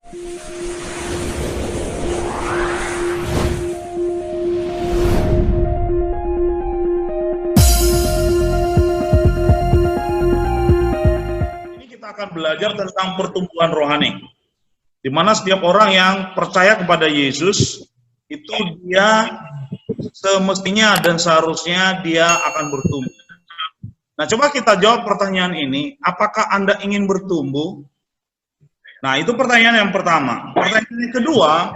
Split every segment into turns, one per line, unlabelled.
Ini kita akan belajar tentang pertumbuhan rohani, di mana setiap orang yang percaya kepada Yesus itu dia semestinya dan seharusnya dia akan bertumbuh. Nah, coba kita jawab pertanyaan ini, apakah Anda ingin bertumbuh? Nah, itu pertanyaan yang pertama. Pertanyaan yang kedua,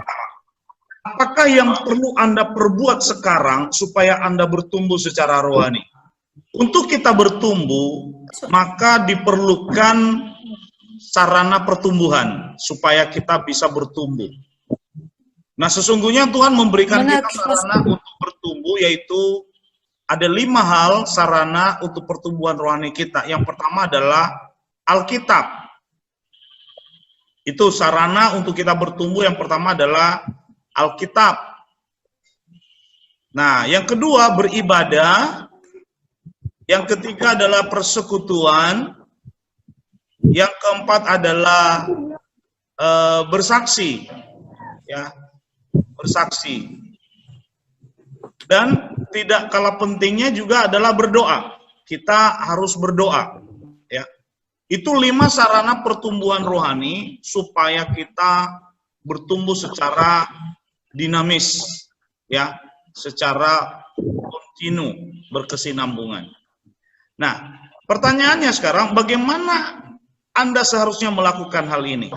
apakah yang perlu Anda perbuat sekarang supaya Anda bertumbuh secara rohani? Untuk kita bertumbuh, maka diperlukan sarana pertumbuhan supaya kita bisa bertumbuh. Nah, sesungguhnya Tuhan memberikan kita sarana untuk bertumbuh, yaitu ada 5 hal sarana untuk pertumbuhan rohani kita. Yang pertama adalah Alkitab. Itu sarana untuk kita bertumbuh, yang pertama adalah Alkitab. Nah, yang kedua beribadah. Yang ketiga adalah persekutuan. Yang keempat adalah bersaksi. Ya, bersaksi. Dan tidak kalah pentingnya juga adalah berdoa. Kita harus berdoa, ya. Itu 5 sarana pertumbuhan rohani supaya kita bertumbuh secara dinamis, ya, secara kontinu, berkesinambungan. Nah, pertanyaannya sekarang, bagaimana Anda seharusnya melakukan hal ini?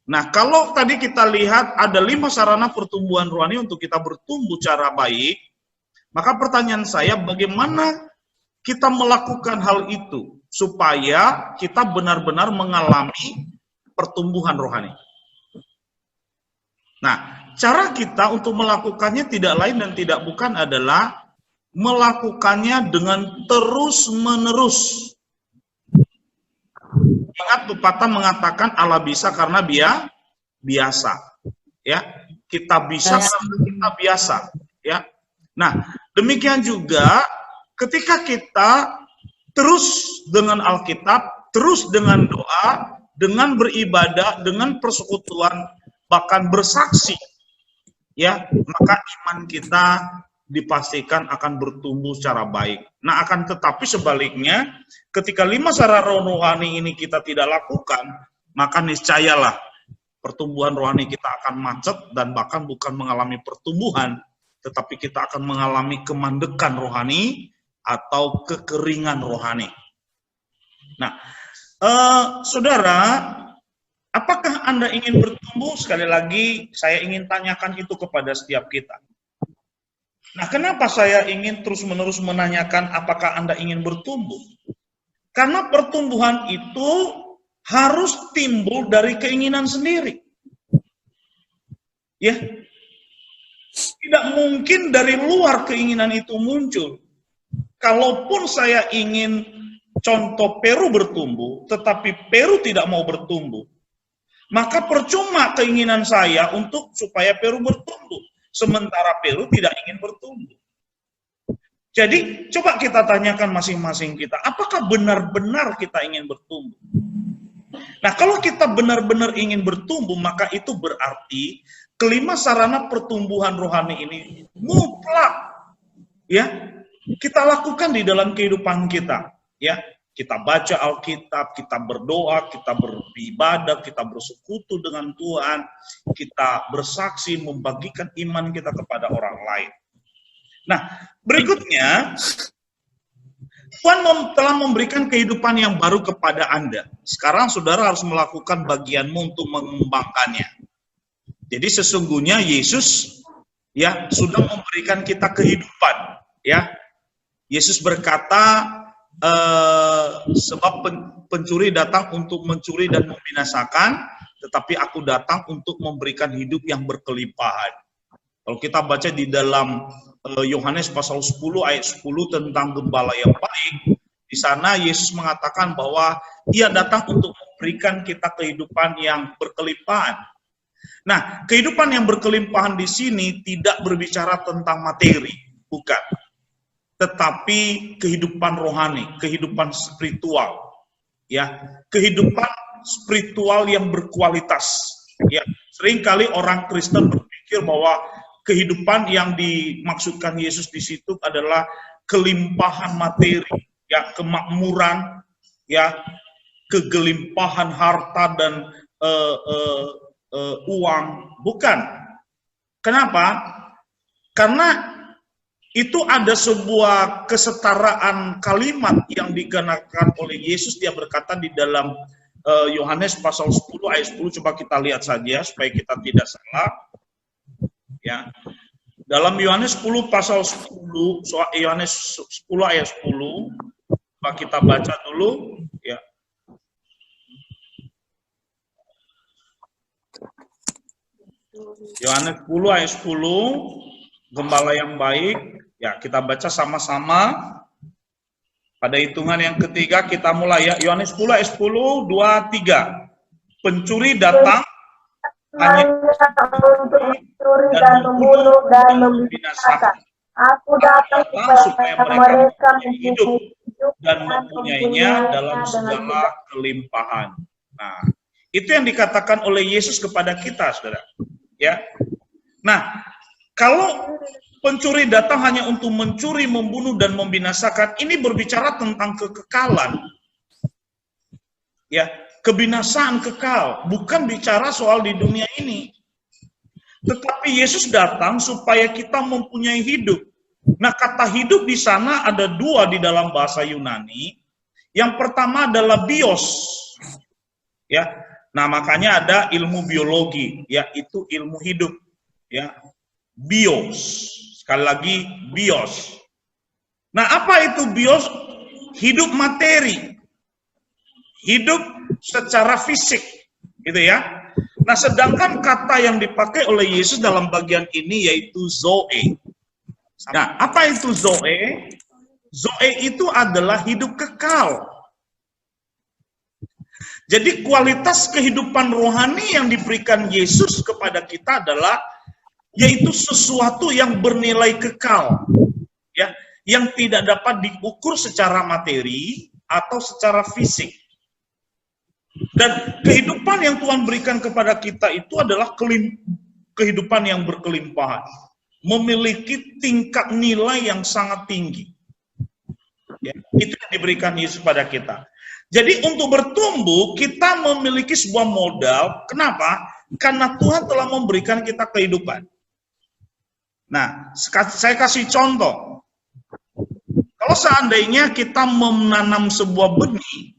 Nah, kalau tadi kita lihat ada 5 sarana pertumbuhan rohani untuk kita bertumbuh secara baik, maka pertanyaan saya, bagaimana kita melakukan hal itu supaya kita benar-benar mengalami pertumbuhan rohani? Nah, cara kita untuk melakukannya tidak lain dan tidak bukan adalah melakukannya dengan terus-menerus. Ingat pepatah mengatakan Allah bisa karena biasa, ya. Kita bisa karena kita biasa, ya. Nah, demikian juga ketika kita terus dengan Alkitab, terus dengan doa, dengan beribadah, dengan persekutuan, bahkan bersaksi, ya, maka iman kita dipastikan akan bertumbuh secara baik. Nah, akan tetapi sebaliknya, ketika 5 sarana rohani ini kita tidak lakukan, maka niscayalah pertumbuhan rohani kita akan macet dan bahkan bukan mengalami pertumbuhan, tetapi kita akan mengalami kemandekan rohani atau kekeringan rohani. Nah, saudara, apakah Anda ingin bertumbuh? Sekali lagi, saya ingin tanyakan itu kepada setiap kita. Nah, kenapa saya ingin terus-menerus menanyakan apakah Anda ingin bertumbuh? Karena pertumbuhan itu harus timbul dari keinginan sendiri. Ya. Tidak mungkin dari luar keinginan itu muncul. Kalaupun saya ingin contoh Peru bertumbuh, tetapi Peru tidak mau bertumbuh, maka percuma keinginan saya untuk supaya Peru bertumbuh. Sementara Peru tidak ingin bertumbuh. Jadi, coba kita tanyakan masing-masing kita, apakah benar-benar kita ingin bertumbuh? Nah, kalau kita benar-benar ingin bertumbuh, maka itu berarti kelima sarana pertumbuhan rohani ini mutlak, ya, kita lakukan di dalam kehidupan kita, ya. Kita baca Alkitab, kita berdoa, kita beribadah, kita bersekutu dengan Tuhan, kita bersaksi, membagikan iman kita kepada orang lain. Nah, berikutnya, Tuhan telah memberikan kehidupan yang baru kepada Anda. Sekarang saudara harus melakukan bagianmu untuk mengembangkannya. Jadi sesungguhnya Yesus, ya, sudah memberikan kita kehidupan, ya. Yesus berkata, sebab pencuri datang untuk mencuri dan membinasakan, tetapi aku datang untuk memberikan hidup yang berkelimpahan. Kalau kita baca di dalam Yohanes pasal 10 ayat 10 tentang gembala yang baik, di sana Yesus mengatakan bahwa Ia datang untuk memberikan kita kehidupan yang berkelimpahan. Nah, kehidupan yang berkelimpahan di sini tidak berbicara tentang materi, bukan. Tetapi kehidupan rohani, kehidupan spiritual, ya, kehidupan spiritual yang berkualitas. Ya, seringkali orang Kristen berpikir bahwa kehidupan yang dimaksudkan Yesus di situ adalah kelimpahan materi, ya, kemakmuran, ya, kegelimpahan harta dan uang. Bukan. Kenapa? Karena itu ada sebuah kesetaraan kalimat yang digunakan oleh Yesus. Dia berkata di dalam Yohanes pasal 10 ayat 10, coba kita lihat saja supaya kita tidak salah. Ya. Dalam Yohanes 10 pasal 10, Yohanes 10 ayat 10, coba kita baca dulu, ya. Yohanes 10 ayat 10, gembala yang baik. Ya, kita baca sama-sama. Pada hitungan yang ketiga kita mulai, ya. Yohanes 10 ayat 10, 2, 3. Pencuri datang hanya untuk mencuri dan membunuh dan membinasakan. Aku datang supaya mereka hidup dan mempunyainya dalam segala kelimpahan. Nah, itu yang dikatakan oleh Yesus kepada kita, saudara. Ya. Nah, kalau pencuri datang hanya untuk mencuri, membunuh, dan membinasakan, ini berbicara tentang kekekalan. Ya, kebinasaan kekal, bukan bicara soal di dunia ini. Tetapi Yesus datang supaya kita mempunyai hidup. Nah, kata hidup di sana ada dua di dalam bahasa Yunani. Yang pertama adalah bios. Ya. Nah, makanya ada ilmu biologi, yaitu ilmu hidup. Ya. Bios. Sekali lagi, bios. Nah, apa itu bios? Hidup materi. Hidup secara fisik. Gitu ya. Nah, sedangkan kata yang dipakai oleh Yesus dalam bagian ini yaitu zoe. Nah, apa itu zoe? Zoe itu adalah hidup kekal. Jadi kualitas kehidupan rohani yang diberikan Yesus kepada kita adalah yaitu sesuatu yang bernilai kekal, ya, yang tidak dapat diukur secara materi atau secara fisik. Dan kehidupan yang Tuhan berikan kepada kita itu adalah kehidupan yang berkelimpahan, memiliki tingkat nilai yang sangat tinggi. Ya, itu yang diberikan Yesus pada kita. Jadi untuk bertumbuh kita memiliki sebuah modal. Kenapa? Karena Tuhan telah memberikan kita kehidupan. Nah, saya kasih contoh. Kalau seandainya kita menanam sebuah benih,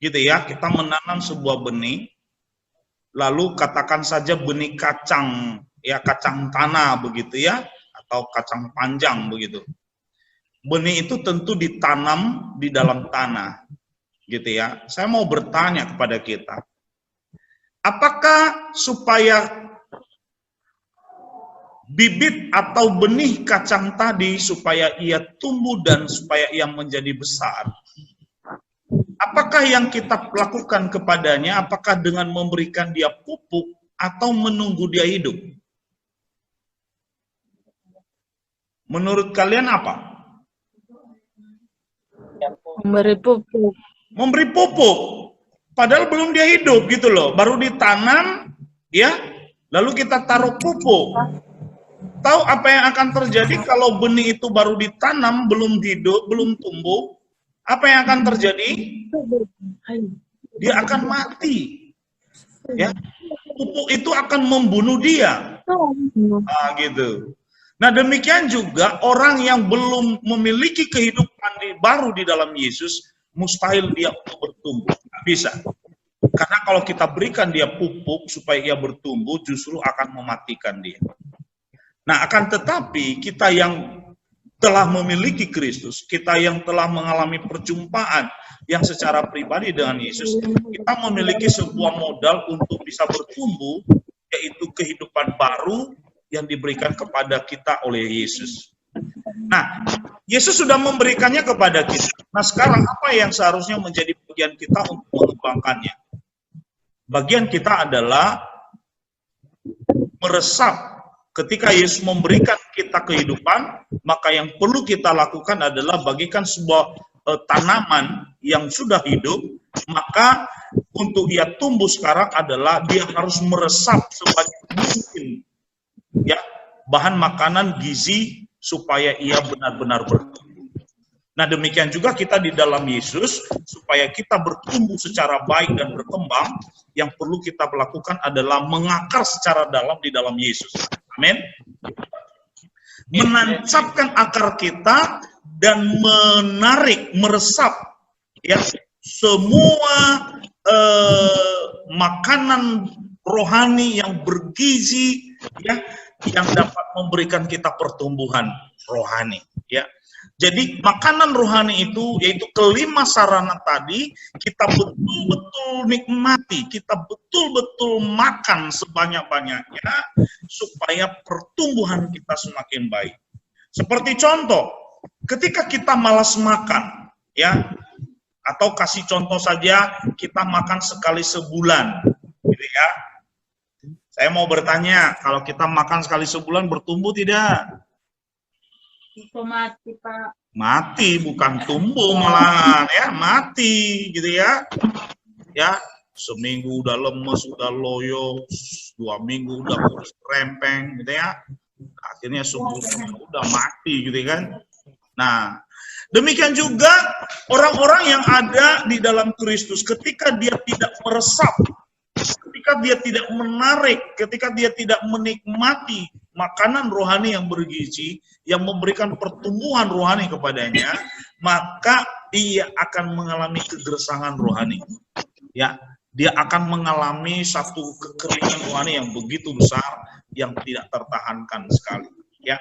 gitu ya, kita menanam sebuah benih, lalu katakan saja benih kacang, ya, kacang tanah begitu ya, atau kacang panjang begitu. Benih itu tentu ditanam di dalam tanah. Gitu ya. Saya mau bertanya kepada kita. Apakah supaya bibit atau benih kacang tadi supaya ia tumbuh dan supaya ia menjadi besar, apakah yang kita lakukan kepadanya, apakah dengan memberikan dia pupuk atau menunggu dia hidup? Menurut kalian apa?
Memberi pupuk.
Memberi pupuk, padahal belum dia hidup gitu loh, baru ditanam, ya, lalu kita taruh pupuk. Tahu apa yang akan terjadi kalau benih itu baru ditanam, belum hidup, belum tumbuh? Apa yang akan terjadi? Dia akan mati. Ya, pupuk itu akan membunuh dia. Nah, gitu. Nah, demikian juga orang yang belum memiliki kehidupan baru di dalam Yesus, mustahil dia untuk bertumbuh. Nggak bisa. Karena kalau kita berikan dia pupuk supaya ia bertumbuh, justru akan mematikan dia. Nah, akan tetapi kita yang telah memiliki Kristus, kita yang telah mengalami perjumpaan yang secara pribadi dengan Yesus, kita memiliki sebuah modal untuk bisa bertumbuh, yaitu kehidupan baru yang diberikan kepada kita oleh Yesus. Nah, Yesus sudah memberikannya kepada kita. Nah, sekarang apa yang seharusnya menjadi bagian kita untuk mengembangkannya? Bagian kita adalah meresap. Ketika Yesus memberikan kita kehidupan, maka yang perlu kita lakukan adalah bagikan sebuah tanaman yang sudah hidup, Maka untuk dia tumbuh sekarang adalah dia harus meresap sebanyak mungkin ya bahan makanan gizi supaya ia benar-benar bertumbuh. Nah, demikian juga kita di dalam Yesus, supaya kita bertumbuh secara baik dan berkembang, yang perlu kita lakukan adalah mengakar secara dalam di dalam Yesus. Amin. Menancapkan akar kita dan menarik, meresap ya semua makanan rohani yang bergizi ya yang dapat memberikan kita pertumbuhan rohani ya. Jadi makanan rohani itu yaitu kelima sarana tadi kita betul-betul nikmati, kita betul-betul makan sebanyak-banyaknya supaya pertumbuhan kita semakin baik. Seperti contoh, ketika kita malas makan ya, atau kasih contoh saja kita makan sekali sebulan gitu ya. Saya mau bertanya, kalau kita makan sekali sebulan bertumbuh tidak?
Mati, Pak.
Mati, bukan tumbuh malahan ya, mati gitu ya. Ya, seminggu udah lemes, udah loyo, 2 minggu udah kurus rempeng gitu ya. Akhirnya sebulan udah mati gitu kan. Nah, demikian juga orang-orang yang ada di dalam Kristus ketika dia tidak meresap, ketika dia tidak menarik, ketika dia tidak menikmati makanan rohani yang bergizi, yang memberikan pertumbuhan rohani kepadanya, maka ia akan mengalami kegersangan rohani. Ya, dia akan mengalami satu kekeringan rohani yang begitu besar, yang tidak tertahankan sekali. Ya,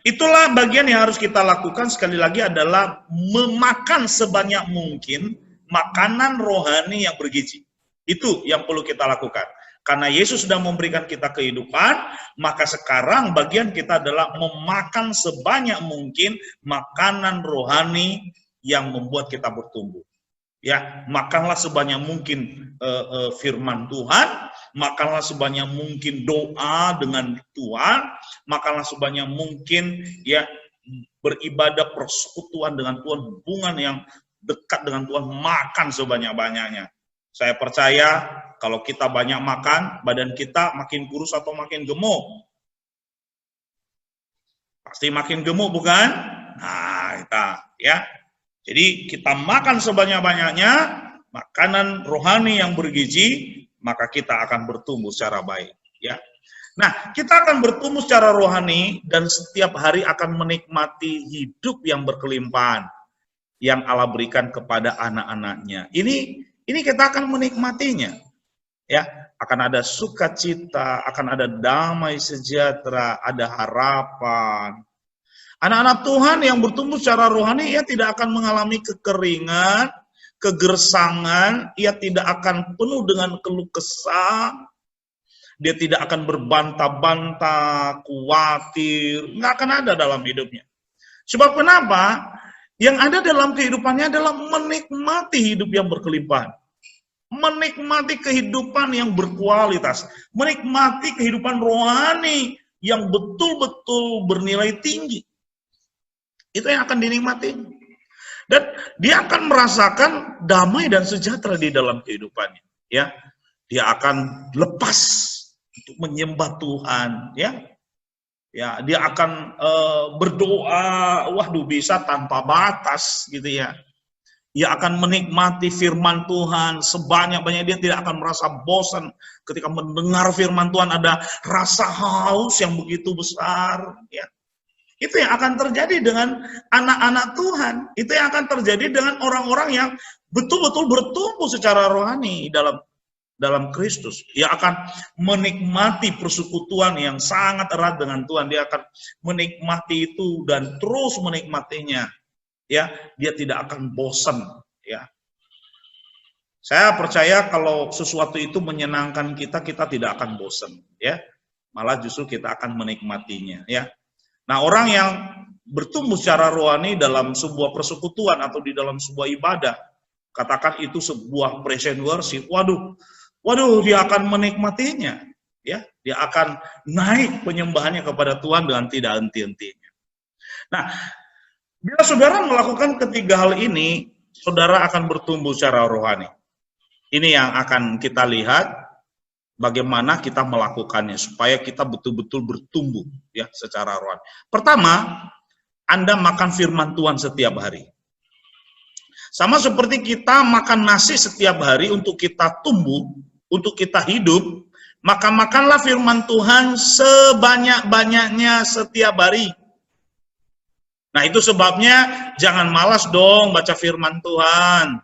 itulah bagian yang harus kita lakukan sekali lagi adalah memakan sebanyak mungkin makanan rohani yang bergizi. Itu yang perlu kita lakukan. Karena Yesus sudah memberikan kita kehidupan, maka sekarang bagian kita adalah memakan sebanyak mungkin makanan rohani yang membuat kita bertumbuh. Ya, makanlah sebanyak mungkin firman Tuhan, makanlah sebanyak mungkin doa dengan Tuhan, makanlah sebanyak mungkin ya beribadah persekutuan dengan Tuhan, hubungan yang dekat dengan Tuhan, makan sebanyak-banyaknya. Saya percaya kalau kita banyak makan, badan kita makin kurus atau makin gemuk? Pasti makin gemuk, bukan? Nah, kita ya. Jadi kita makan sebanyak-banyaknya makanan rohani yang bergizi, maka kita akan bertumbuh secara baik, ya. Nah, kita akan bertumbuh secara rohani dan setiap hari akan menikmati hidup yang berkelimpahan yang Allah berikan kepada anak-anaknya. Ini kita akan menikmatinya. Ya, akan ada sukacita, akan ada damai sejahtera, ada harapan. Anak-anak Tuhan yang bertumbuh secara rohani, ia tidak akan mengalami kekeringan, kegersangan, ia tidak akan penuh dengan keluh kesah, dia tidak akan berbantah-bantah, khawatir, nggak akan ada dalam hidupnya. Sebab kenapa? Yang ada dalam kehidupannya adalah menikmati hidup yang berkelimpahan. Menikmati kehidupan yang berkualitas, menikmati kehidupan rohani yang betul-betul bernilai tinggi. Itu yang akan dinikmati. Dan dia akan merasakan damai dan sejahtera di dalam kehidupannya. Ya, dia akan lepas untuk menyembah Tuhan. Ya, dia akan berdoa, waduh bisa tanpa batas gitu ya. Ia akan menikmati firman Tuhan sebanyak-banyaknya, dia tidak akan merasa bosan ketika mendengar firman Tuhan, ada rasa haus yang begitu besar ya. Itu yang akan terjadi dengan anak-anak Tuhan, itu yang akan terjadi dengan orang-orang yang betul-betul bertumbuh secara rohani dalam Kristus. Dia akan menikmati persekutuan yang sangat erat dengan Tuhan, dia akan menikmati itu dan terus menikmatinya. Ya, dia tidak akan bosan ya. Saya percaya kalau sesuatu itu menyenangkan kita tidak akan bosan ya. Malah justru kita akan menikmatinya ya. Nah, orang yang bertumbuh secara rohani dalam sebuah persekutuan atau di dalam sebuah ibadah, katakan itu sebuah praise and worship, waduh, dia akan menikmatinya ya. Dia akan naik penyembahannya kepada Tuhan dengan tidak henti-hentinya. Nah, bila saudara melakukan ketiga hal ini, saudara akan bertumbuh secara rohani. Ini yang akan kita lihat bagaimana kita melakukannya supaya kita betul-betul bertumbuh ya secara rohani. Pertama, Anda makan firman Tuhan setiap hari. Sama seperti kita makan nasi setiap hari untuk kita tumbuh, untuk kita hidup, maka makanlah firman Tuhan sebanyak-banyaknya setiap hari. Nah, itu sebabnya jangan malas dong baca firman Tuhan.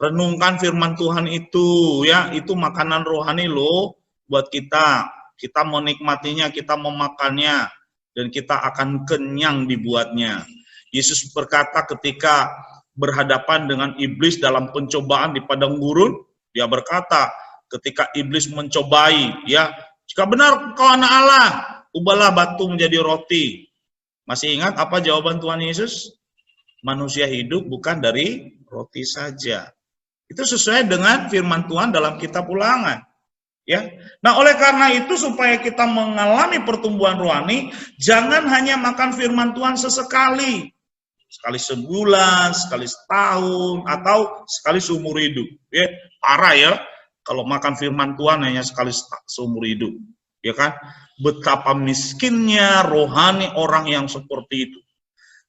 Renungkan firman Tuhan itu ya, itu makanan rohani loh buat kita. Kita menikmatinya, kita memakannya, dan kita akan kenyang dibuatnya. Yesus berkata ketika berhadapan dengan iblis dalam pencobaan di padang gurun, dia berkata ketika iblis mencobai, ya, jika benar kau anak Allah, ubahlah batu menjadi roti. Masih ingat apa jawaban Tuhan Yesus? Manusia hidup bukan dari roti saja. Itu sesuai dengan firman Tuhan dalam kitab Ulangan. Ya. Nah, oleh karena itu supaya kita mengalami pertumbuhan rohani, jangan hanya makan firman Tuhan sesekali. Sekali sebulan, sekali setahun, atau sekali seumur hidup. Ya, parah ya kalau makan firman Tuhan hanya sekali seumur hidup. Ya kan? Betapa miskinnya rohani orang yang seperti itu.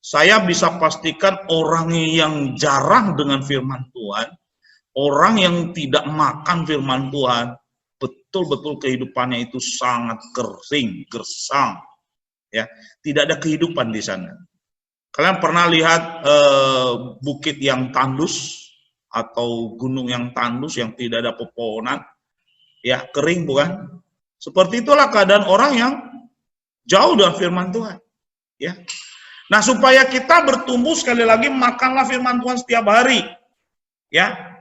Saya bisa pastikan orang yang jarang dengan firman Tuhan, orang yang tidak makan firman Tuhan, betul-betul kehidupannya itu sangat kering, gersang. Ya, tidak ada kehidupan di sana. Kalian pernah lihat bukit yang tandus atau gunung yang tandus yang tidak ada pepohonan? Ya, kering bukan? Seperti itulah keadaan orang yang jauh dari firman Tuhan. Ya. Nah, supaya kita bertumbuh sekali lagi, makanlah firman Tuhan setiap hari. Ya.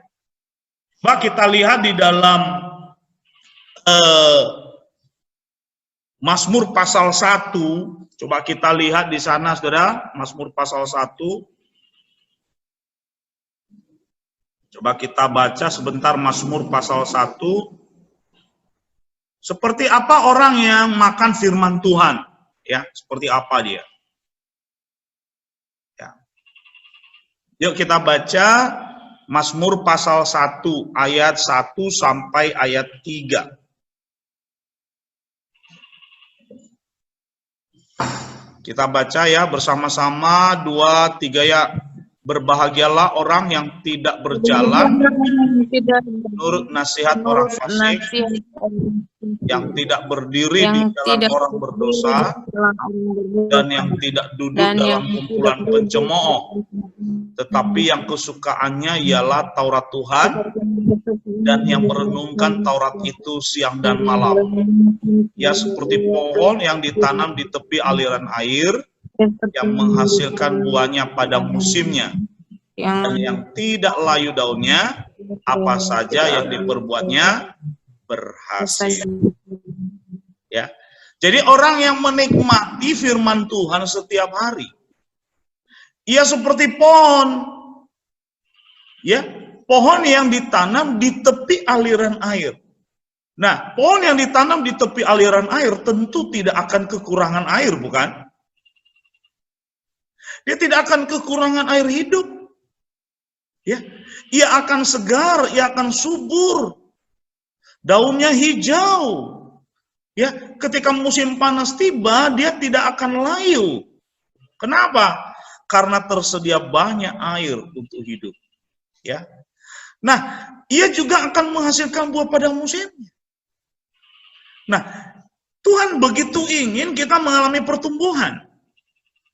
Mbak, kita lihat di dalam Mazmur pasal 1, coba kita lihat di sana, saudara, Mazmur pasal 1. Coba kita baca sebentar Mazmur pasal 1. Seperti apa orang yang makan firman Tuhan? Ya, seperti apa dia? Ya. Yuk kita baca Mazmur pasal 1 ayat 1 sampai ayat 3. Kita baca ya bersama-sama 2, 3 ya. Berbahagialah orang yang tidak berjalan menurut nasihat orang fasik, yang tidak berdiri di jalan orang berdosa, dan yang tidak duduk dalam kumpulan pencemooh, tetapi yang kesukaannya ialah Taurat Tuhan, dan yang merenungkan Taurat itu siang dan malam. Ia seperti pohon yang ditanam di tepi aliran air, yang menghasilkan buahnya pada musimnya, dan yang tidak layu daunnya, apa saja yang diperbuatnya berhasil. Ya, jadi orang yang menikmati firman Tuhan setiap hari, ia seperti pohon, ya, pohon yang ditanam di tepi aliran air. Nah, pohon yang ditanam di tepi aliran air tentu tidak akan kekurangan air, bukan? Dia tidak akan kekurangan air hidup. Ya, ia akan segar, ia akan subur. Daunnya hijau. Ya, ketika musim panas tiba, dia tidak akan layu. Kenapa? Karena tersedia banyak air untuk hidup. Ya. Nah, ia juga akan menghasilkan buah pada musimnya. Nah, Tuhan begitu ingin kita mengalami pertumbuhan.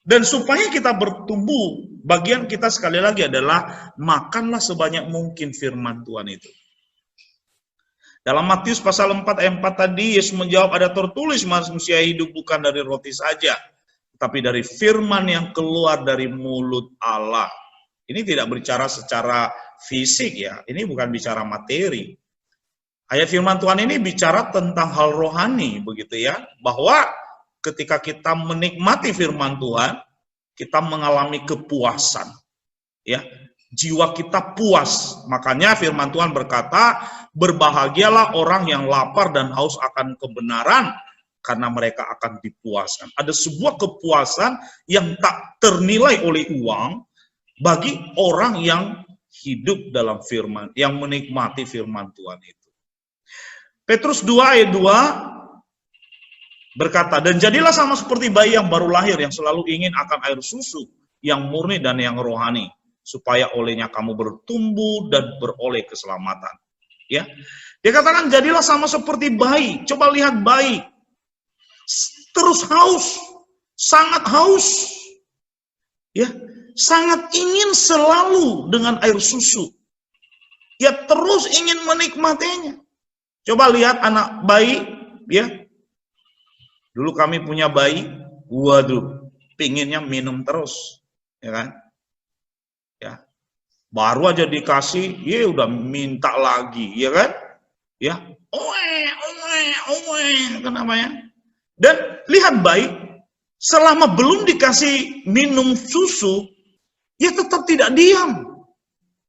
Dan supaya kita bertumbuh, bagian kita sekali lagi adalah makanlah sebanyak mungkin firman Tuhan itu. Dalam Matius pasal 4 ayat 4 tadi, Yesus menjawab, ada tertulis manusia hidup bukan dari roti saja, tapi dari firman yang keluar dari mulut Allah. Ini tidak berbicara secara fisik ya, ini bukan bicara materi. Ayat firman Tuhan ini bicara tentang hal rohani, begitu ya, bahwa ketika kita menikmati firman Tuhan, kita mengalami kepuasan. Ya, jiwa kita puas. Makanya firman Tuhan berkata, berbahagialah orang yang lapar dan haus akan kebenaran, karena mereka akan dipuaskan. Ada sebuah kepuasan yang tak ternilai oleh uang, bagi orang yang hidup dalam firman, yang menikmati firman Tuhan itu. Petrus 2 ayat 2 berkata, dan jadilah sama seperti bayi yang baru lahir, yang selalu ingin akan air susu, yang murni dan yang rohani, supaya olehnya kamu bertumbuh dan beroleh keselamatan. Ya, dia katakan jadilah sama seperti bayi. Coba lihat bayi, terus haus, sangat haus, ya, sangat ingin selalu dengan air susu. Ya, terus ingin menikmatinya. Coba lihat anak bayi, ya. Dulu kami punya bayi, waduh, pinginnya minum terus, ya kan? Ya, baru aja dikasih, ya udah minta lagi, ya kan? Ya, kenapa ya? Dan lihat bayi, selama belum dikasih minum susu, ya tetap tidak diam,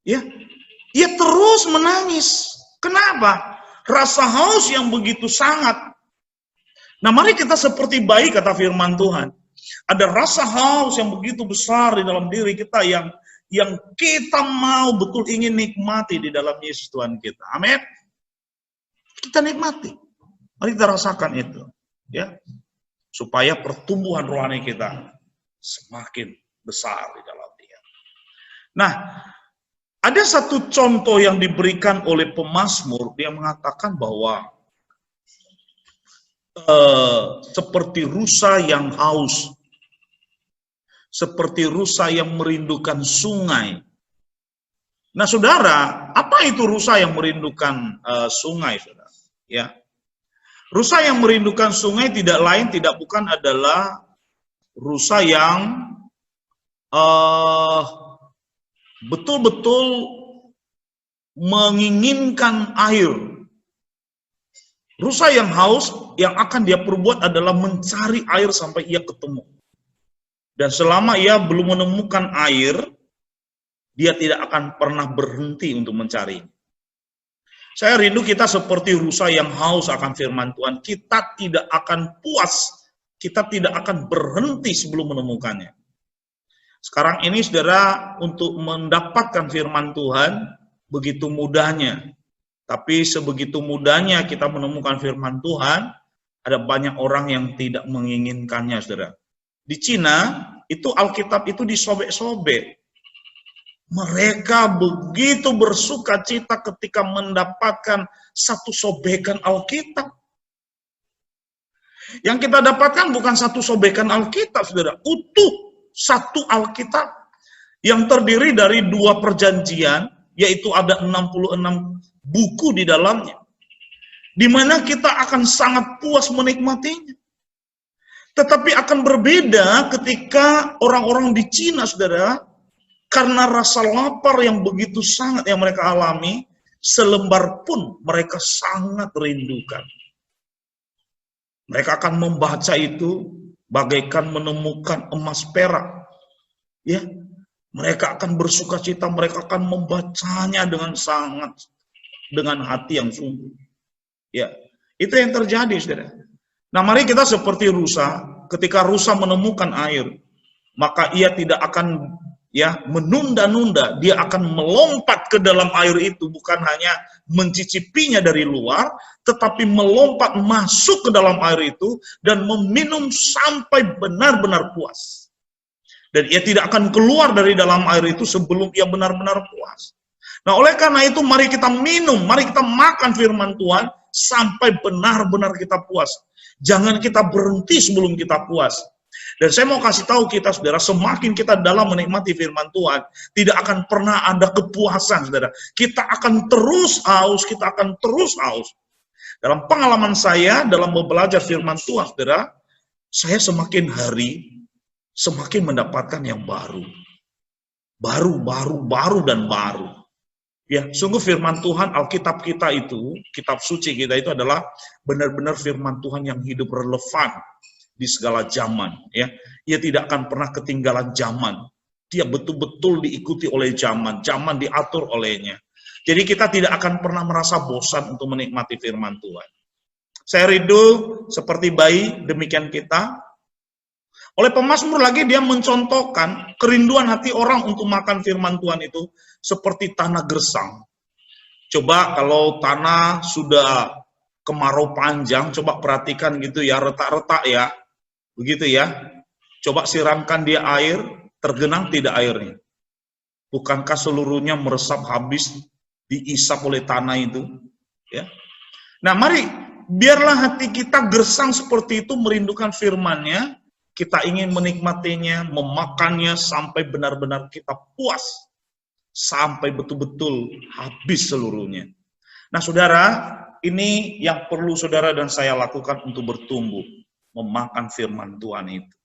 ya, ia terus menangis. Kenapa? Rasa haus yang begitu sangat. Nah, mari kita seperti bayi, kata firman Tuhan. Ada rasa haus yang begitu besar di dalam diri kita yang kita mau betul ingin nikmati di dalam Yesus Tuhan kita. Amin. Kita nikmati. Mari kita rasakan itu, ya. Supaya pertumbuhan rohani kita semakin besar di dalam Dia. Nah, ada satu contoh yang diberikan oleh pemazmur, dia mengatakan bahwa seperti rusa yang haus, seperti rusa yang merindukan sungai. Nah, saudara, apa itu rusa yang merindukan sungai, saudara? Ya, rusa yang merindukan sungai tidak lain, tidak bukan adalah rusa yang betul-betul menginginkan air. Rusa yang haus, yang akan dia perbuat adalah mencari air sampai ia ketemu. Dan selama ia belum menemukan air, dia tidak akan pernah berhenti untuk mencari. Saya rindu kita seperti rusa yang haus akan firman Tuhan. Kita tidak akan puas, kita tidak akan berhenti sebelum menemukannya. Sekarang ini, saudara, untuk mendapatkan firman Tuhan, begitu mudahnya. Tapi sebegitu mudahnya kita menemukan firman Tuhan, ada banyak orang yang tidak menginginkannya, saudara. Di Cina, itu Alkitab itu disobek-sobek. Mereka begitu bersuka cita ketika mendapatkan satu sobekan Alkitab. Yang kita dapatkan bukan satu sobekan Alkitab, saudara. Utuh satu Alkitab yang terdiri dari 2 perjanjian, yaitu ada 66 buku di dalamnya, di mana kita akan sangat puas menikmatinya. Tetapi akan berbeda ketika orang-orang di Cina, saudara, karena rasa lapar yang begitu sangat yang mereka alami, selembar pun mereka sangat rindukan. Mereka akan membaca itu bagaikan menemukan emas perak. Ya, mereka akan bersuka cita, mereka akan membacanya dengan hati yang sungguh. Ya, itu yang terjadi, saudara. Nah, mari kita seperti rusa. Ketika rusa menemukan air, maka ia tidak akan menunda-nunda. Dia akan melompat ke dalam air itu, bukan hanya mencicipinya dari luar, tetapi melompat masuk ke dalam air itu dan meminum sampai benar-benar puas. Dan ia tidak akan keluar dari dalam air itu sebelum ia benar-benar puas. Nah, oleh karena itu mari kita minum, mari kita makan firman Tuhan sampai benar-benar kita puas. Jangan kita berhenti sebelum kita puas. Dan saya mau kasih tahu kita, saudara, semakin kita dalam menikmati firman Tuhan, tidak akan pernah ada kepuasan, saudara. Kita akan terus haus, kita akan terus haus. Dalam pengalaman saya, dalam belajar firman Tuhan, saudara, saya semakin hari, semakin mendapatkan yang baru. Baru, dan baru. Ya, sungguh firman Tuhan, Alkitab kita itu, kitab suci kita itu adalah benar-benar firman Tuhan yang hidup relevan di segala zaman. Ya, ia tidak akan pernah ketinggalan zaman. Dia betul-betul diikuti oleh zaman diatur olehnya. Jadi kita tidak akan pernah merasa bosan untuk menikmati firman Tuhan. Saya rindu seperti bayi, demikian kita. Oleh pemazmur lagi dia mencontohkan kerinduan hati orang untuk makan firman Tuhan itu seperti tanah gersang. Coba kalau tanah sudah kemarau panjang, coba perhatikan gitu ya, retak-retak ya, begitu ya. Coba siramkan dia air, tergenang tidak airnya? Bukankah seluruhnya meresap habis, diisap oleh tanah itu? Ya. Nah, mari biarlah hati kita gersang seperti itu, merindukan firman-Nya, kita ingin menikmatinya, memakannya sampai benar-benar kita puas, sampai betul-betul habis seluruhnya. Nah, saudara, ini yang perlu saudara dan saya lakukan untuk bertumbuh, memakan firman Tuhan itu.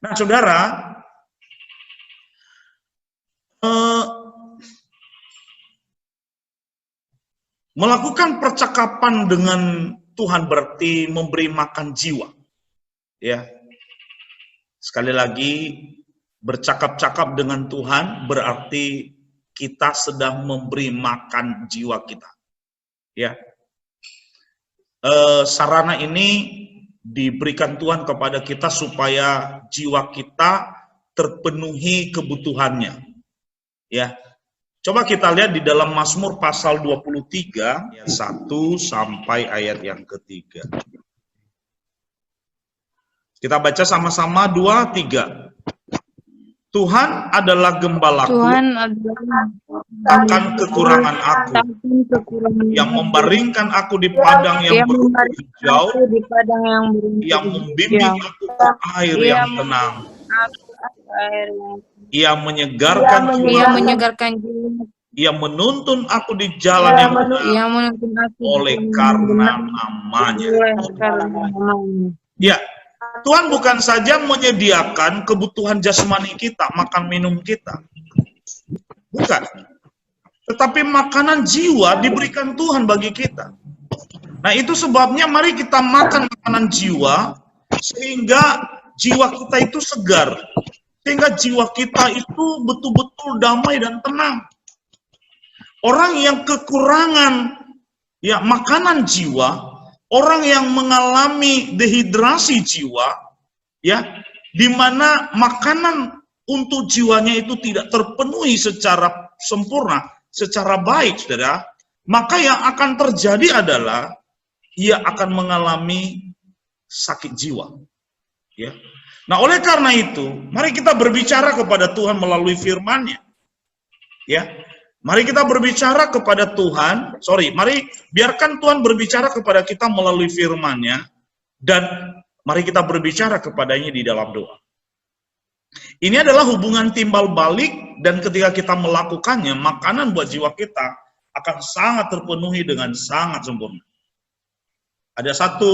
Nah, saudara, melakukan percakapan dengan Tuhan berarti memberi makan jiwa. Ya. Sekali lagi, bercakap-cakap dengan Tuhan berarti kita sedang memberi makan jiwa kita. Ya. Sarana ini diberikan Tuhan kepada kita supaya jiwa kita terpenuhi kebutuhannya. Ya. Coba kita lihat di dalam Mazmur pasal 23 ayat 1 sampai ayat yang ketiga. Kita baca sama-sama 2, 3. Tuhan adalah gembalaku,
Tuhan adalah
akan kekurangan aku, yang membaringkan aku di padang yang berumput hijau, yang membimbing aku ke air yang tenang, ia menyegarkan jiwa, ia menuntun aku di jalan yang benar, oleh karena namanya. Ya, Tuhan bukan saja menyediakan kebutuhan jasmani kita, makan minum kita. Bukan. Tetapi makanan jiwa diberikan Tuhan bagi kita. Nah, itu sebabnya mari kita makan makanan jiwa, sehingga jiwa kita itu segar. Sehingga jiwa kita itu betul-betul damai dan tenang. Orang yang kekurangan ya makanan jiwa, orang yang mengalami dehidrasi jiwa, ya, di mana makanan untuk jiwanya itu tidak terpenuhi secara sempurna, secara baik, saudara, maka yang akan terjadi adalah ia akan mengalami sakit jiwa. Ya. Nah, oleh karena itu, mari kita berbicara kepada Tuhan melalui firman-Nya. Ya. Mari kita berbicara kepada Tuhan, mari biarkan Tuhan berbicara kepada kita melalui firman-Nya, dan mari kita berbicara kepadanya di dalam doa. Ini adalah hubungan timbal balik, dan ketika kita melakukannya, makanan buat jiwa kita akan sangat terpenuhi dengan sangat sempurna. Ada satu,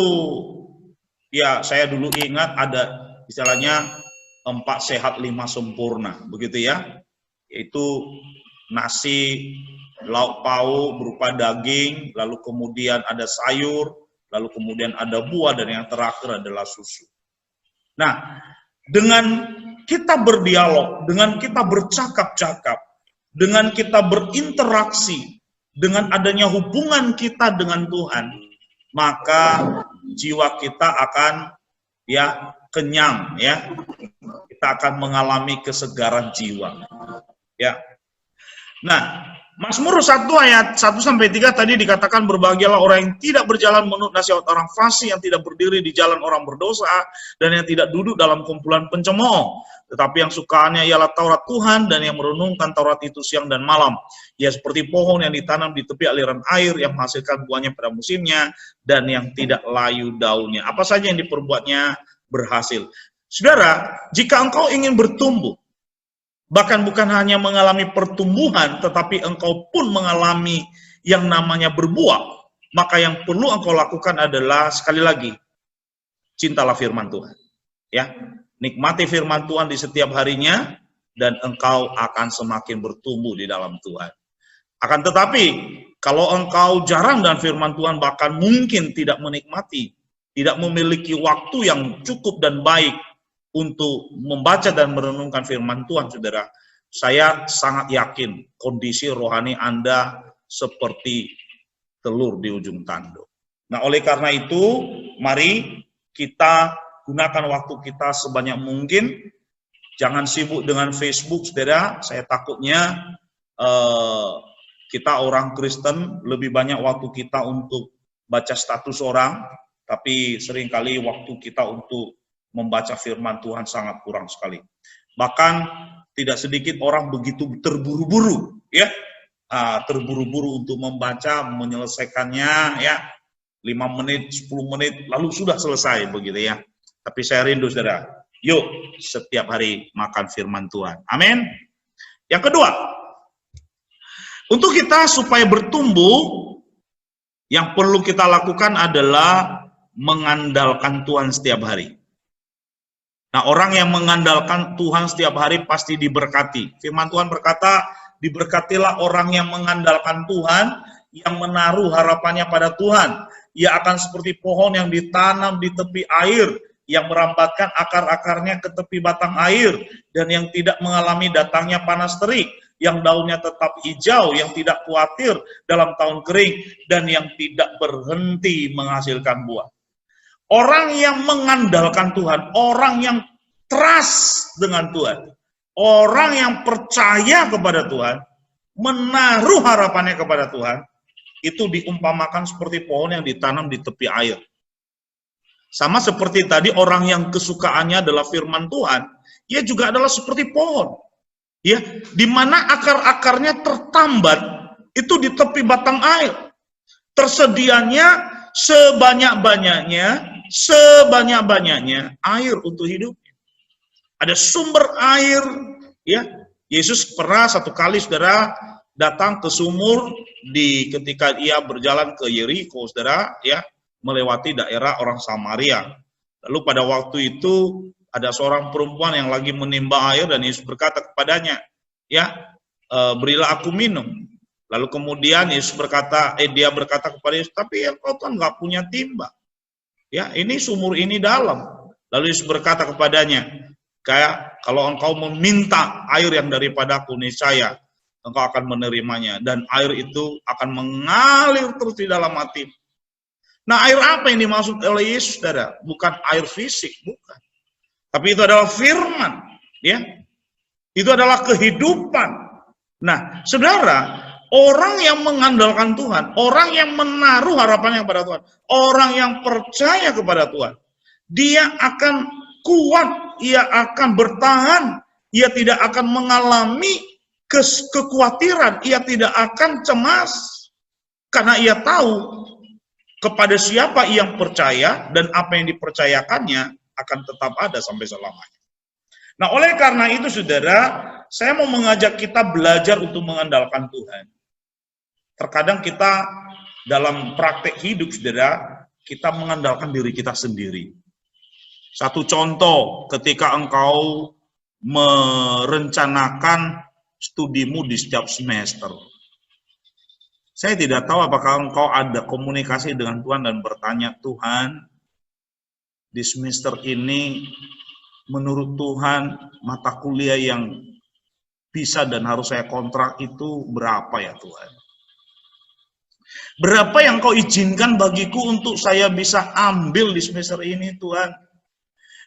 ya saya dulu ingat ada istilahnya 4 sehat 5 sempurna, begitu ya, yaitu nasi, lauk pauk berupa daging, lalu kemudian ada sayur, lalu kemudian ada buah, dan yang terakhir adalah susu. Nah, dengan kita berdialog, dengan kita bercakap-cakap, dengan kita berinteraksi, dengan adanya hubungan kita dengan Tuhan, maka jiwa kita akan ya kenyang, ya. Kita akan mengalami kesegaran jiwa. Ya. Nah, Mazmur 1 ayat 1 sampai 3 tadi dikatakan berbahagialah orang yang tidak berjalan menurut nasihat orang fasik, yang tidak berdiri di jalan orang berdosa, dan yang tidak duduk dalam kumpulan pencemooh. Tetapi yang sukaannya ialah Taurat Tuhan, dan yang merenungkan Taurat itu siang dan malam. Ia seperti pohon yang ditanam di tepi aliran air, yang menghasilkan buahnya pada musimnya, dan yang tidak layu daunnya. Apa saja yang diperbuatnya berhasil. Saudara, jika engkau ingin bertumbuh, bahkan bukan hanya mengalami pertumbuhan, tetapi engkau pun mengalami yang namanya berbuah, maka yang perlu engkau lakukan adalah, sekali lagi, cintalah firman Tuhan. Ya, nikmati firman Tuhan di setiap harinya, dan engkau akan semakin bertumbuh di dalam Tuhan. Akan tetapi, kalau engkau jarang dan firman Tuhan, bahkan mungkin tidak menikmati, tidak memiliki waktu yang cukup dan baik untuk membaca dan merenungkan firman Tuhan, saudara, saya sangat yakin kondisi rohani Anda seperti telur di ujung tanduk. Nah, oleh karena itu, mari kita gunakan waktu kita sebanyak mungkin. Jangan sibuk dengan Facebook, saudara. Saya takutnya kita orang Kristen lebih banyak waktu kita untuk baca status orang, tapi seringkali waktu kita untuk membaca firman Tuhan sangat kurang sekali. Bahkan tidak sedikit orang begitu terburu-buru, ya, terburu-buru untuk membaca, menyelesaikannya, ya, 5 menit, 10 menit, lalu sudah selesai begitu ya. Tapi saya rindu, saudara. Yuk, setiap hari makan firman Tuhan. Amin. Yang kedua, untuk kita supaya bertumbuh, yang perlu kita lakukan adalah mengandalkan Tuhan setiap hari. Nah, orang yang mengandalkan Tuhan setiap hari pasti diberkati. Firman Tuhan berkata, diberkatilah orang yang mengandalkan Tuhan, yang menaruh harapannya pada Tuhan. Ia akan seperti pohon yang ditanam di tepi air, yang merambatkan akar-akarnya ke tepi batang air, dan yang tidak mengalami datangnya panas terik, yang daunnya tetap hijau, yang tidak khawatir dalam tahun kering, dan yang tidak berhenti menghasilkan buah. Orang yang mengandalkan Tuhan, orang yang trust dengan Tuhan, orang yang percaya kepada Tuhan, menaruh harapannya kepada Tuhan, itu diumpamakan seperti pohon yang ditanam di tepi air. Sama seperti tadi orang yang kesukaannya adalah firman Tuhan, ia juga adalah seperti pohon, ya, di mana akar-akarnya tertambat itu di tepi batang air. Tersedianya sebanyak-banyaknya air untuk hidupnya. Ada sumber air, ya. Yesus pernah satu kali, saudara, datang ke sumur ketika ia berjalan ke Yeriko, saudara, ya, melewati daerah orang Samaria. Lalu pada waktu itu ada seorang perempuan yang lagi menimba air dan Yesus berkata kepadanya, ya, berilah aku minum. Lalu kemudian Yesus berkata, dia berkata kepada Yesus, tapi engkau Tuhan nggak punya timba. Ya, ini sumur ini dalam. Lalu Yesus berkata kepadanya, kayak kalau engkau meminta air yang daripadaku, niscaya engkau akan menerimanya, dan air itu akan mengalir terus di dalam hati. Nah, air apa yang dimaksud oleh Yesus, saudara? Bukan air fisik, bukan. Tapi itu adalah firman, ya. Itu adalah kehidupan. Nah, saudara, orang yang mengandalkan Tuhan, orang yang menaruh harapannya kepada Tuhan, orang yang percaya kepada Tuhan, dia akan kuat, ia akan bertahan, ia tidak akan mengalami kekhawatiran, ia tidak akan cemas, karena ia tahu kepada siapa yang percaya dan apa yang dipercayakannya akan tetap ada sampai selamanya. Nah, oleh karena itu, saudara, saya mau mengajak kita belajar untuk mengandalkan Tuhan. Terkadang kita dalam praktek hidup, saudara, kita mengandalkan diri kita sendiri. Satu contoh, ketika engkau merencanakan studimu di setiap semester. Saya tidak tahu apakah engkau ada komunikasi dengan Tuhan dan bertanya, Tuhan, di semester ini menurut Tuhan mata kuliah yang bisa dan harus saya kontrak itu berapa ya Tuhan? Berapa yang kau izinkan bagiku untuk saya bisa ambil di semester ini, Tuhan?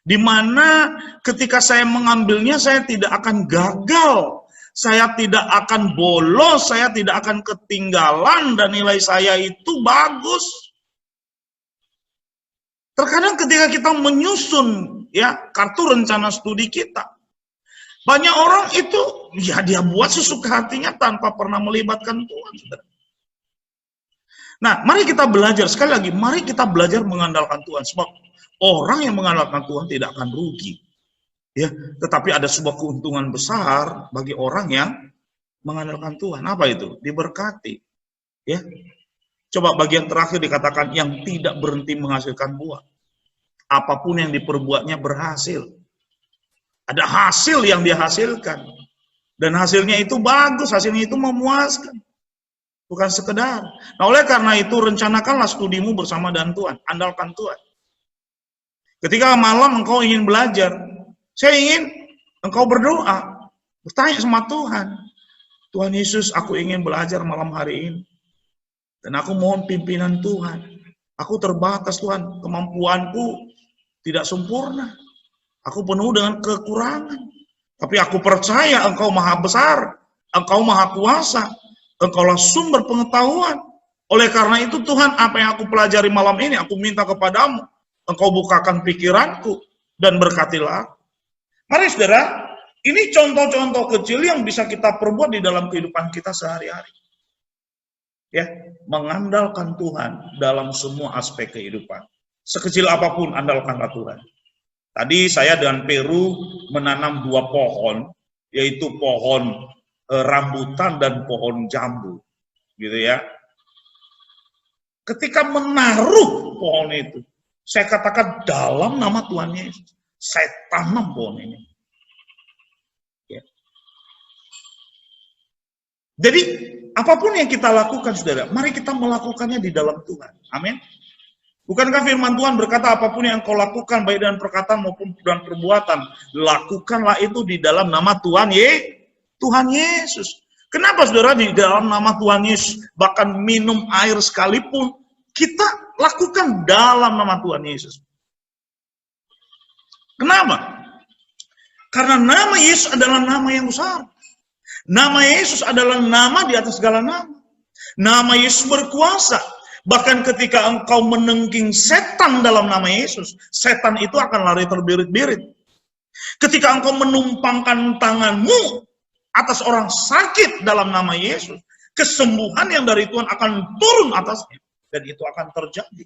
Di mana ketika saya mengambilnya saya tidak akan gagal. Saya tidak akan bolos, saya tidak akan ketinggalan, dan nilai saya itu bagus. Terkadang ketika kita menyusun, ya, kartu rencana studi kita, banyak orang itu, ya, dia buat sesuka hatinya tanpa pernah melibatkan Tuhan. Nah, mari kita belajar, sekali lagi, mari kita belajar mengandalkan Tuhan. Sebab orang yang mengandalkan Tuhan tidak akan rugi. Ya, tetapi ada sebuah keuntungan besar bagi orang yang mengandalkan Tuhan. Apa itu? Diberkati. Ya. Coba bagian terakhir dikatakan yang tidak berhenti menghasilkan buah. Apapun yang diperbuatnya berhasil. Ada hasil yang dihasilkan. Dan hasilnya itu bagus, hasilnya itu memuaskan. Bukan sekedar. Nah, oleh karena itu rencanakanlah studimu bersama dengan Tuhan. Andalkan Tuhan. Ketika malam engkau ingin belajar, saya ingin engkau berdoa, bertanya sama Tuhan. Tuhan Yesus, aku ingin belajar malam hari ini. Dan aku mohon pimpinan Tuhan. Aku terbatas, Tuhan, kemampuanku tidak sempurna. Aku penuh dengan kekurangan. Tapi aku percaya Engkau maha besar, Engkau maha kuasa, Engkaulah sumber pengetahuan. Oleh karena itu Tuhan, apa yang aku pelajari malam ini, aku minta kepadamu. Engkau bukakan pikiranku dan berkatilah. Mari saudara, ini contoh-contoh kecil yang bisa kita perbuat di dalam kehidupan kita sehari-hari. Ya, mengandalkan Tuhan dalam semua aspek kehidupan. Sekecil apapun andalkanlah Tuhan. Tadi saya dengan Peru menanam 2 pohon, yaitu pohon rambutan dan pohon jambu, gitu ya. Ketika menaruh pohon itu, saya katakan dalam nama Tuhan Yesus, saya tanam pohon ini. Ya. Jadi apapun yang kita lakukan, saudara, mari kita melakukannya di dalam Tuhan. Amin. Bukankah firman Tuhan berkata, apapun yang kau lakukan, baik dengan perkataan maupun dengan perbuatan, lakukanlah itu di dalam nama Tuhan Yesus. Kenapa saudara di dalam nama Tuhan Yesus, bahkan minum air sekalipun, kita lakukan dalam nama Tuhan Yesus? Kenapa? Karena nama Yesus adalah nama yang besar. Nama Yesus adalah nama di atas segala nama. Nama Yesus berkuasa. Bahkan ketika engkau menengking setan dalam nama Yesus, setan itu akan lari terbirit-birit. Ketika engkau menumpangkan tanganmu atas orang sakit dalam nama Yesus, kesembuhan yang dari Tuhan akan turun atasnya. Dan itu akan terjadi.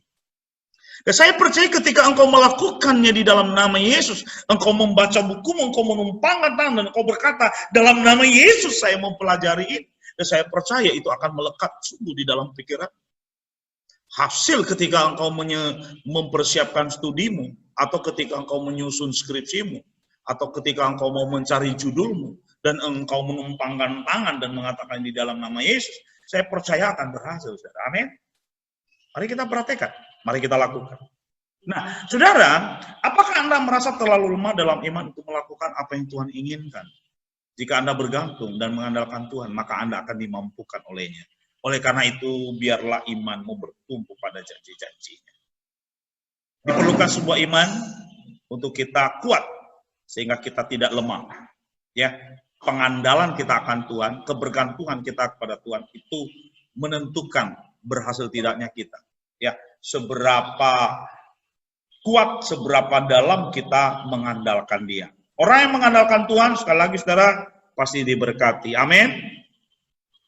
Dan saya percaya ketika engkau melakukannya di dalam nama Yesus, engkau membaca buku, engkau menumpangkan tangan, dan engkau berkata, dalam nama Yesus saya mempelajari ini. Dan saya percaya itu akan melekat sungguh di dalam pikiran. Hasil ketika engkau mempersiapkan studimu, atau ketika engkau menyusun skripsimu, atau ketika engkau mau mencari judulmu, dan engkau menumpangkan tangan dan mengatakan di dalam nama Yesus, saya percaya akan berhasil. Saudara. Amin. Mari kita perhatikan, mari kita lakukan. Nah, saudara, apakah Anda merasa terlalu lemah dalam iman untuk melakukan apa yang Tuhan inginkan? Jika Anda bergantung dan mengandalkan Tuhan, maka Anda akan dimampukan olehnya. Oleh karena itu, biarlah imanmu bertumbuh pada janji-janjinya. Diperlukan sebuah iman untuk kita kuat, sehingga kita tidak lemah. Ya, pengandalan kita akan Tuhan, kebergantungan kita kepada Tuhan, itu menentukan berhasil tidaknya kita. Ya, seberapa kuat, seberapa dalam kita mengandalkan Dia. Orang yang mengandalkan Tuhan, sekali lagi saudara, pasti diberkati. Amin.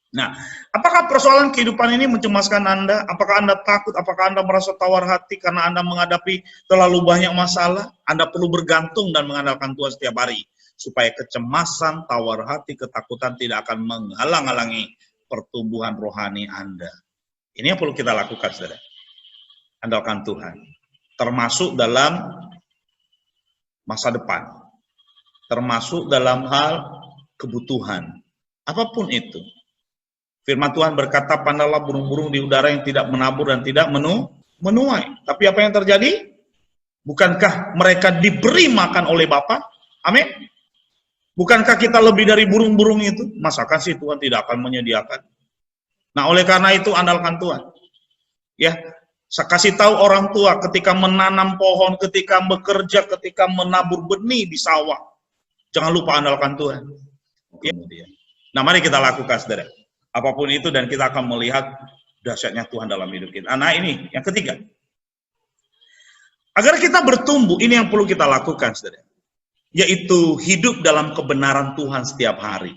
Nah, apakah persoalan kehidupan ini mencemaskan Anda? Apakah Anda takut? Apakah Anda merasa tawar hati karena Anda menghadapi terlalu banyak masalah? Anda perlu bergantung dan mengandalkan Tuhan setiap hari, supaya kecemasan, tawar hati, ketakutan tidak akan menghalang-halangi pertumbuhan rohani Anda. Ini yang perlu kita lakukan, saudara. Andalkan Tuhan. Termasuk dalam masa depan. Termasuk dalam hal kebutuhan. Apapun itu. Firman Tuhan berkata, pandanglah burung-burung di udara yang tidak menabur dan tidak menuai. Tapi apa yang terjadi? Bukankah mereka diberi makan oleh Bapa? Amin. Bukankah kita lebih dari burung-burung itu? Masakan sih Tuhan tidak akan menyediakan? Nah, oleh karena itu andalkan Tuhan. Ya, saya kasih tahu orang tua ketika menanam pohon, ketika bekerja, ketika menabur benih di sawah, jangan lupa andalkan Tuhan. Ya. Nah, mari kita lakukan, saudara. Apapun itu, dan kita akan melihat dahsyatnya Tuhan dalam hidup kita. Nah, ini yang ketiga. Agar kita bertumbuh, ini yang perlu kita lakukan, saudara. Yaitu hidup dalam kebenaran Tuhan setiap hari.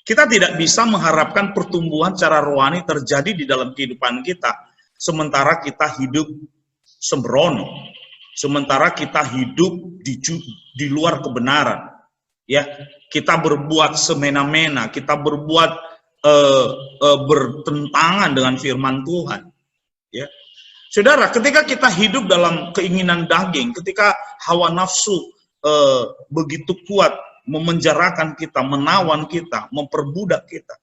Kita tidak bisa mengharapkan pertumbuhan secara rohani terjadi di dalam kehidupan kita, sementara kita hidup sembrono, sementara kita hidup di luar kebenaran. Ya, kita berbuat semena-mena, kita berbuat bertentangan dengan firman Tuhan. Ya, saudara, ketika kita hidup dalam keinginan daging, ketika hawa nafsu begitu kuat memenjarakan kita, menawan kita, memperbudak kita,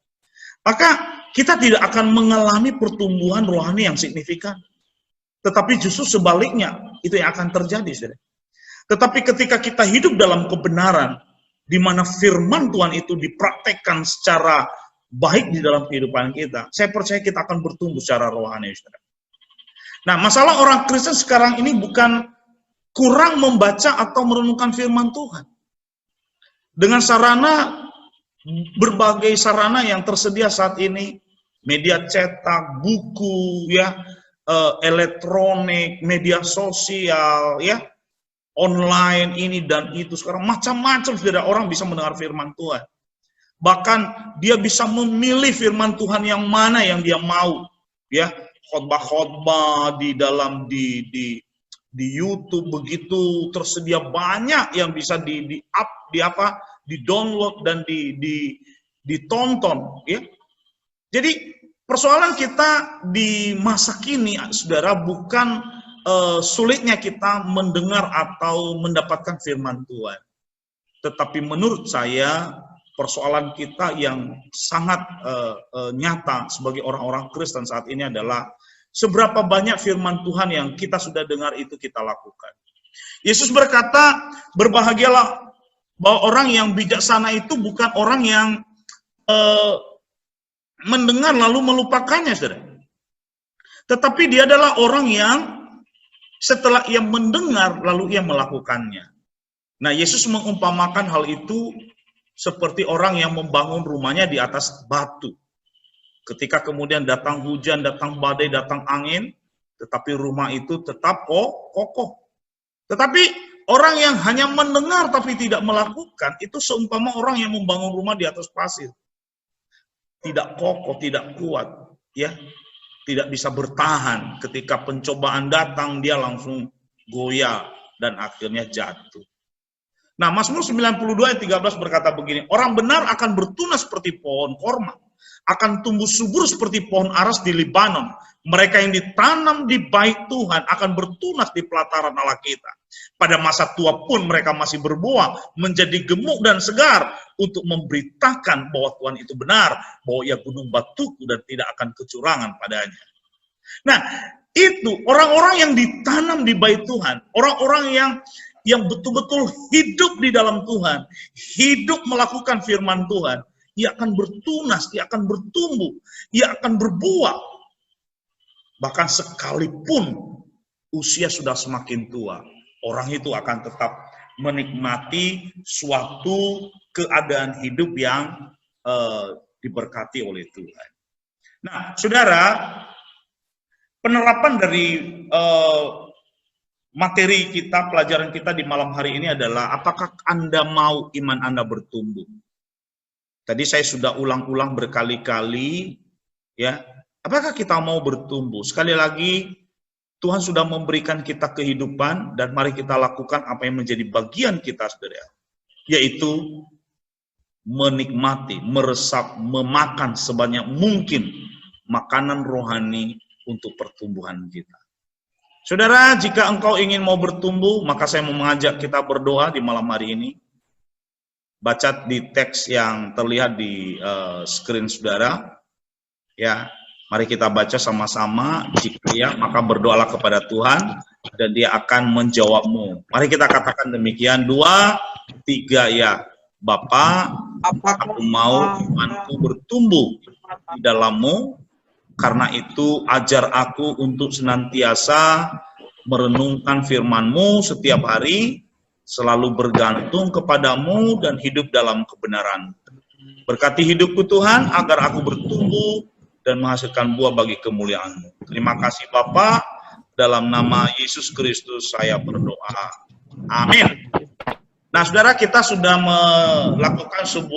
maka kita tidak akan mengalami pertumbuhan rohani yang signifikan. Tetapi justru sebaliknya, itu yang akan terjadi, saudara. Tetapi ketika kita hidup dalam kebenaran, di mana firman Tuhan itu dipraktekkan secara baik di dalam kehidupan kita, saya percaya kita akan bertumbuh secara rohani, saudara. Nah, masalah orang Kristen sekarang ini bukan kurang membaca atau merenungkan firman Tuhan. Dengan sarana, berbagai sarana yang tersedia saat ini, media cetak, buku, ya, elektronik, media sosial, ya, online ini dan itu, sekarang macam-macam saudara, orang bisa mendengar firman Tuhan. Bahkan dia bisa memilih firman Tuhan yang mana yang dia mau, ya, khotbah-khotbah di dalam di YouTube begitu tersedia banyak yang bisa di download dan ditonton, ya. Jadi persoalan kita di masa kini, saudara, bukan sulitnya kita mendengar atau mendapatkan firman Tuhan. Tetapi menurut saya, persoalan kita yang sangat nyata sebagai orang-orang Kristen saat ini adalah seberapa banyak firman Tuhan yang kita sudah dengar itu kita lakukan. Yesus berkata, berbahagialah bahwa orang yang bijaksana itu bukan orang yang mendengar lalu melupakannya, saudara. Tetapi dia adalah orang yang setelah ia mendengar lalu ia melakukannya. Nah, Yesus mengumpamakan hal itu seperti orang yang membangun rumahnya di atas batu. Ketika kemudian datang hujan, datang badai, datang angin, tetapi rumah itu tetap kokoh. Tetapi orang yang hanya mendengar tapi tidak melakukan, itu seumpama orang yang membangun rumah di atas pasir. Tidak kokoh, tidak kuat, ya. Tidak bisa bertahan. Ketika pencobaan datang, dia langsung goyah dan akhirnya jatuh. Nah, Mazmur 92 ayat 13 berkata begini, orang benar akan bertunas seperti pohon korma, akan tumbuh subur seperti pohon aras di Libanon. Mereka yang ditanam di bait Tuhan akan bertunas di pelataran Allah kita. Pada masa tua pun mereka masih berbuah, menjadi gemuk dan segar untuk memberitakan bahwa Tuhan itu benar, bahwa ia gunung batuku dan tidak akan kecurangan padanya. Nah, itu orang-orang yang ditanam di bait Tuhan, orang-orang yang betul-betul hidup di dalam Tuhan, hidup melakukan firman Tuhan, ia akan bertunas, ia akan bertumbuh, ia akan berbuah. Bahkan sekalipun usia sudah semakin tua, orang itu akan tetap menikmati suatu keadaan hidup yang diberkati oleh Tuhan. Nah, saudara, penerapan dari materi kita, pelajaran kita di malam hari ini adalah, apakah Anda mau iman Anda bertumbuh? Tadi saya sudah ulang-ulang berkali-kali, ya. Apakah kita mau bertumbuh? Sekali lagi, Tuhan sudah memberikan kita kehidupan, dan mari kita lakukan apa yang menjadi bagian kita, saudara. Yaitu menikmati, meresap, memakan sebanyak mungkin makanan rohani untuk pertumbuhan kita. Saudara, jika engkau ingin mau bertumbuh, maka saya mau mengajak kita berdoa di malam hari ini. Baca di teks yang terlihat di screen saudara. Ya, mari kita baca sama-sama. Jika ya, maka berdoalah kepada Tuhan dan Dia akan menjawabmu. Mari kita katakan demikian. 2, 3 ya. Bapa, aku mau imanku bertumbuh di dalam-Mu. Karena itu ajar aku untuk senantiasa merenungkan firman-Mu setiap hari, selalu bergantung kepadamu dan hidup dalam kebenaran. Berkati hidupku Tuhan, agar aku bertumbuh dan menghasilkan buah bagi kemuliaan-Mu. Terima kasih Bapa, dalam nama Yesus Kristus saya berdoa. Amin. Nah saudara, kita sudah melakukan sebuah